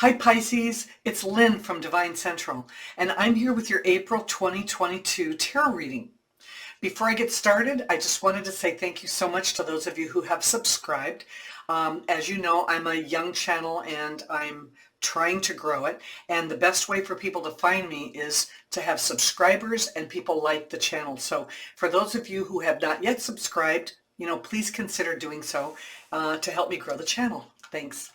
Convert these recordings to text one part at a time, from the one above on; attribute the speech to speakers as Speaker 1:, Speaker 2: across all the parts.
Speaker 1: Hi Pisces, it's Lynn from DevineCentral, and I'm here with your April 2022 tarot reading. Before I get started, I just wanted to say thank you so much to those of you who have subscribed. As you know, I'm a young channel and I'm trying to grow it, and the best way for people to find me is to have subscribers and people like the channel. So for those of you who have not yet subscribed, please consider doing so to help me grow the channel. Thanks.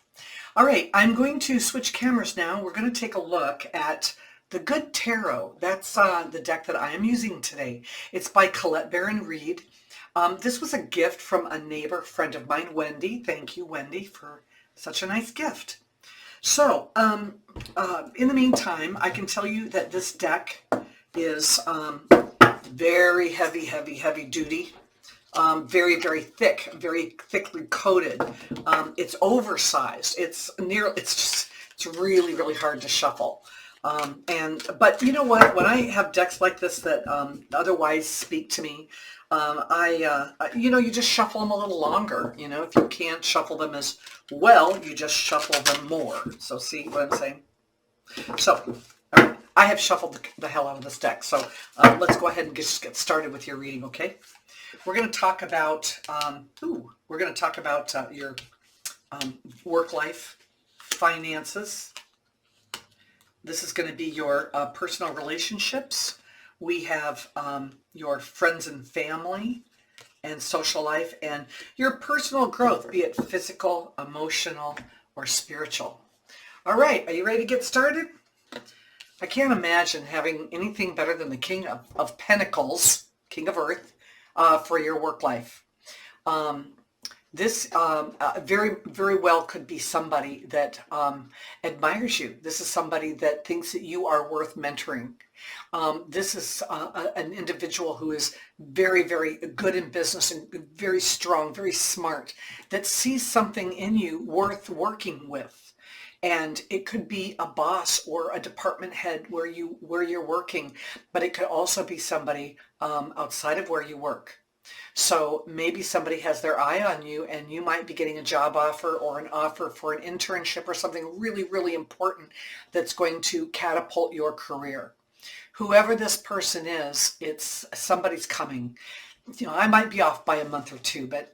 Speaker 1: All right, I'm going to switch cameras now. We're going to take a look at the Good Tarot. That's the deck that I am using today. It's by Colette Baron Reed. This was a gift from a neighbor friend of mine, Wendy. Thank you, Wendy, for such a nice gift. So, in the meantime, I can tell you that this deck is very heavy duty. Very, very thick, very thickly coated. It's oversized. It's really, really hard to shuffle. But you know what? When I have decks like this that otherwise speak to me, you just shuffle them a little longer. If you can't shuffle them as well, you just shuffle them more. So see what I'm saying? So, all right, I have shuffled the hell out of this deck. So let's go ahead and just get started with your reading, okay? We're going to talk about your work life, finances. This is going to be your personal relationships. We have your friends and family and social life, and your personal growth, be it physical, emotional, or spiritual. All right, are you ready to get started? I can't imagine having anything better than the King of Pentacles, King of Earth, for your work life. This very, very well could be somebody that admires you. This is somebody that thinks that you are worth mentoring. This is an individual who is very, very good in business and very strong, very smart, that sees something in you worth working with. And it could be a boss or a department head where you're working, but it could also be somebody outside of where you work. So maybe somebody has their eye on you, and you might be getting a job offer or an offer for an internship or something really, really important that's going to catapult your career. Whoever this person is, it's somebody's coming. I might be off by a month or two, but,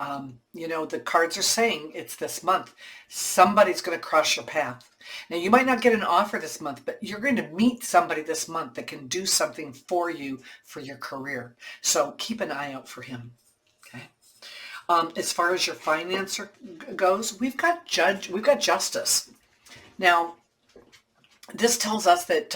Speaker 1: the cards are saying it's this month. Somebody's going to cross your path. Now, you might not get an offer this month, but you're going to meet somebody this month that can do something for you for your career. So keep an eye out for him. Okay. As far as your finance goes, we've got justice. Now, this tells us that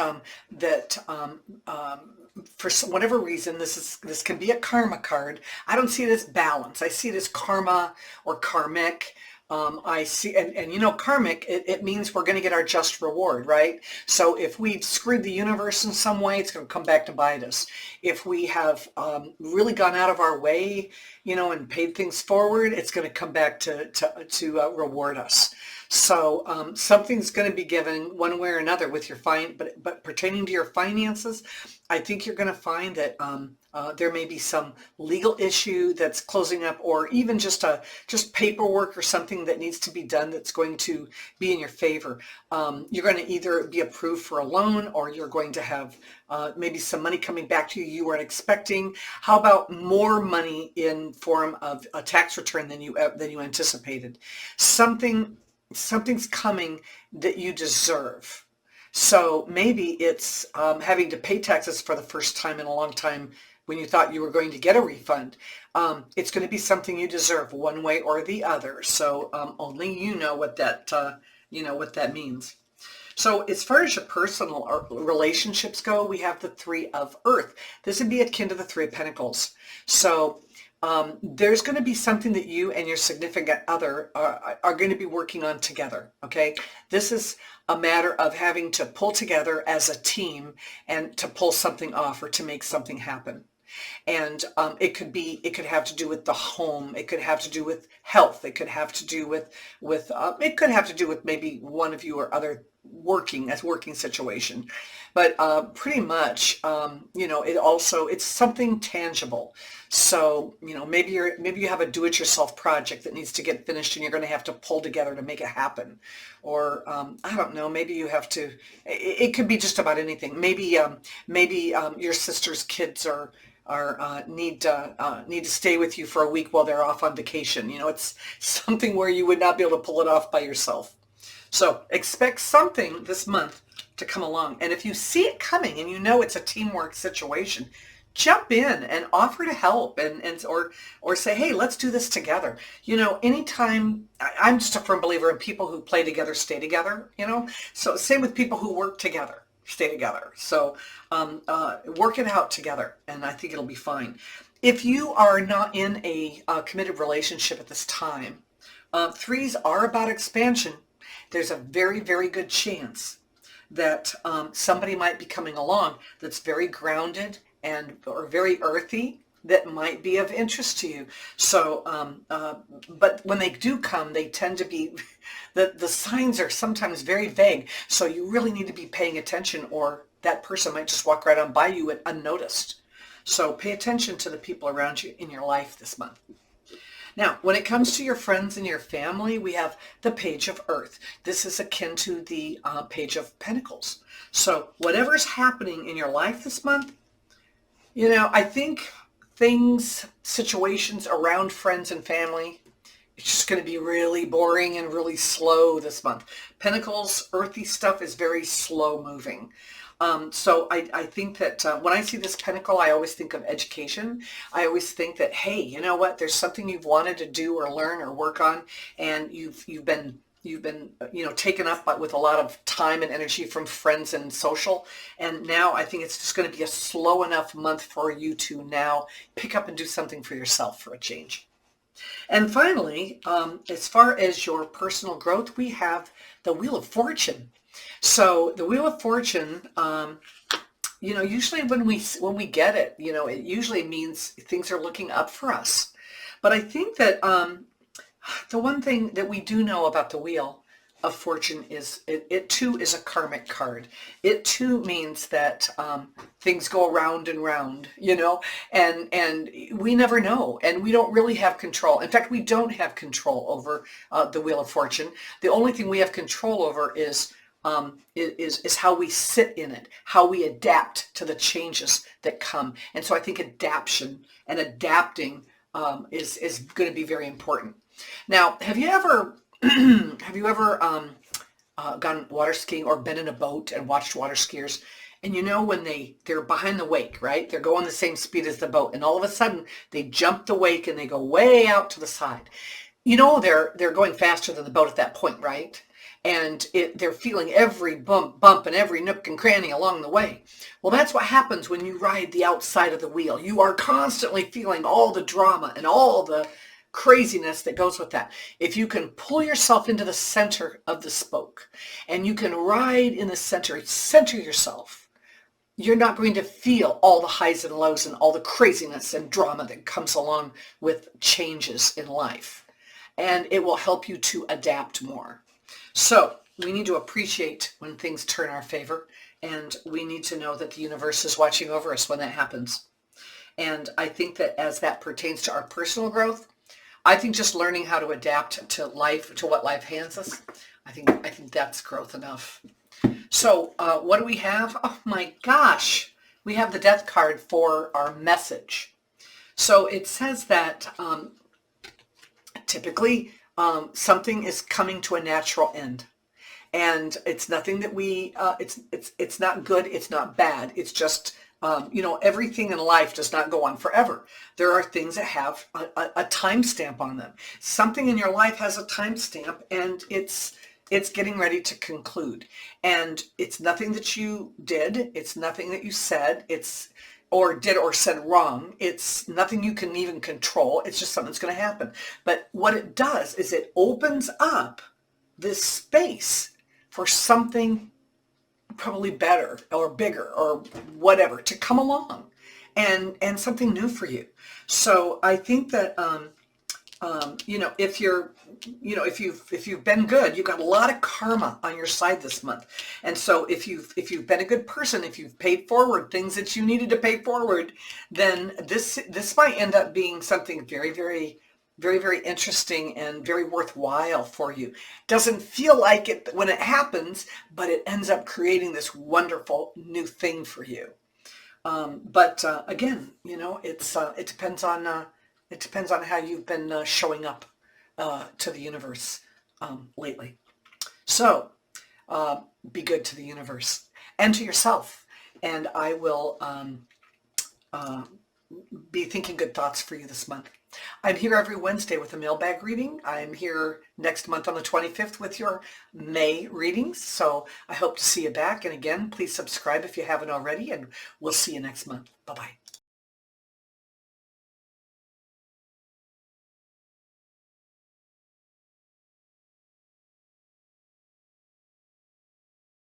Speaker 1: for whatever reason, this can be a karma card. I don't see it as balance. I see it as karma or karmic. I see, and karmic, it means we're going to get our just reward, right? So if we've screwed the universe in some way, it's going to come back to bite us. If we have really gone out of our way, and paid things forward, it's going to come back to reward us. So something's going to be given one way or another with your but pertaining to your finances, I think you're going to find that there may be some legal issue that's closing up, or even just paperwork or something that needs to be done that's going to be in your favor. You're going to either be approved for a loan, or you're going to have maybe some money coming back to you weren't expecting. How about more money in form of a tax return than you anticipated? Something's coming that you deserve. So maybe it's having to pay taxes for the first time in a long time when you thought you were going to get a refund. It's going to be something you deserve one way or the other. So only you know what that means. So as far as your personal relationships go, we have the Three of Earth. This would be akin to the Three of Pentacles. So there's going to be something that you and your significant other are going to be working on together, okay? This is a matter of having to pull together as a team and to pull something off or to make something happen. And it could have to do with the home. It could have to do with health. It could have to do with maybe one of you or other working situation. But pretty much, it's something tangible. So, maybe you have a do-it-yourself project that needs to get finished and you're going to have to pull together to make it happen. Or, I don't know, maybe you have to, it could be just about anything. Maybe your sister's kids need to stay with you for a week while they're off on vacation. It's something where you would not be able to pull it off by yourself. So expect something this month to come along. And if you see it coming and it's a teamwork situation, jump in and offer to help or say, hey, let's do this together. Anytime, I'm just a firm believer in people who play together, stay together, So same with people who work together, stay together. So work it out together, and I think it'll be fine. If you are not in a committed relationship at this time, threes are about expansion. There's a very, very good chance that somebody might be coming along that's very grounded or very earthy, that might be of interest to you. So, but when they do come, they tend to be, the signs are sometimes very vague. So you really need to be paying attention, or that person might just walk right on by you unnoticed. So pay attention to the people around you in your life this month. Now, when it comes to your friends and your family, we have the Page of Earth. This is akin to the Page of Pentacles. So whatever's happening in your life this month, I think situations around friends and family, it's just going to be really boring and really slow this month. Pentacles, earthy stuff is very slow moving. So I think that when I see this pentacle, I always think of education. I always think that, hey, you know what? There's something you've wanted to do or learn or work on, and you've been taken up with a lot of time and energy from friends and social. And now I think it's just going to be a slow enough month for you to now pick up and do something for yourself for a change. And finally, as far as your personal growth, we have the Wheel of Fortune. So the Wheel of Fortune, usually when we get it, it usually means things are looking up for us. But I think that the one thing that we do know about the Wheel of Fortune is it too is a karmic card. It too means that things go round and round, and we never know, and we don't really have control. In fact, we don't have control over the Wheel of Fortune. The only thing we have control over is how we sit in it, how we adapt to the changes that come. And so I think adaptation and adapting is going to be very important. Now, have you ever gone water skiing or been in a boat and watched water skiers? And when they're behind the wake, right? They're going the same speed as the boat, and all of a sudden they jump the wake and they go way out to the side. They're going faster than the boat at that point, right? And they're feeling every bump and every nook and cranny along the way. Well, that's what happens when you ride the outside of the wheel. You are constantly feeling all the drama and all the craziness that goes with that. If you can pull yourself into the center of the spoke and you can ride in the center yourself, you're not going to feel all the highs and lows and all the craziness and drama that comes along with changes in life. And it will help you to adapt more. So we need to appreciate when things turn our favor, and we need to know that the universe is watching over us when that happens. And I think that as that pertains to our personal growth, I think just learning how to adapt to life, to what life hands us, I think that's growth enough. So what do we have? Oh my gosh, we have the Death card for our message. So it says that typically something is coming to a natural end, and it's nothing that it's not good, it's not bad, it's just everything in life does not go on forever. There are things that have a timestamp on them. Something in your life has a timestamp, and it's getting ready to conclude. And it's nothing that you did, it's nothing that you said, or did or said wrong. It's nothing you can even control. It's just something that's going to happen. But what it does is it opens up this space for something probably better or bigger or whatever to come along, and something new for you. So I think that If you've been good, you've got a lot of karma on your side this month. And so if you've been a good person, if you've paid forward things that you needed to pay forward, then this might end up being something very, very, very, very interesting and very worthwhile for you. Doesn't feel like it when it happens, but it ends up creating this wonderful new thing for you. But again, it depends on how you've been showing up to the universe lately. So be good to the universe and to yourself, and I will be thinking good thoughts for you this month. I'm here every Wednesday with a mailbag reading. I'm here next month on the 25th with your May readings. So I hope to see you back. And again, please subscribe if you haven't already, and we'll see you next month. Bye-bye.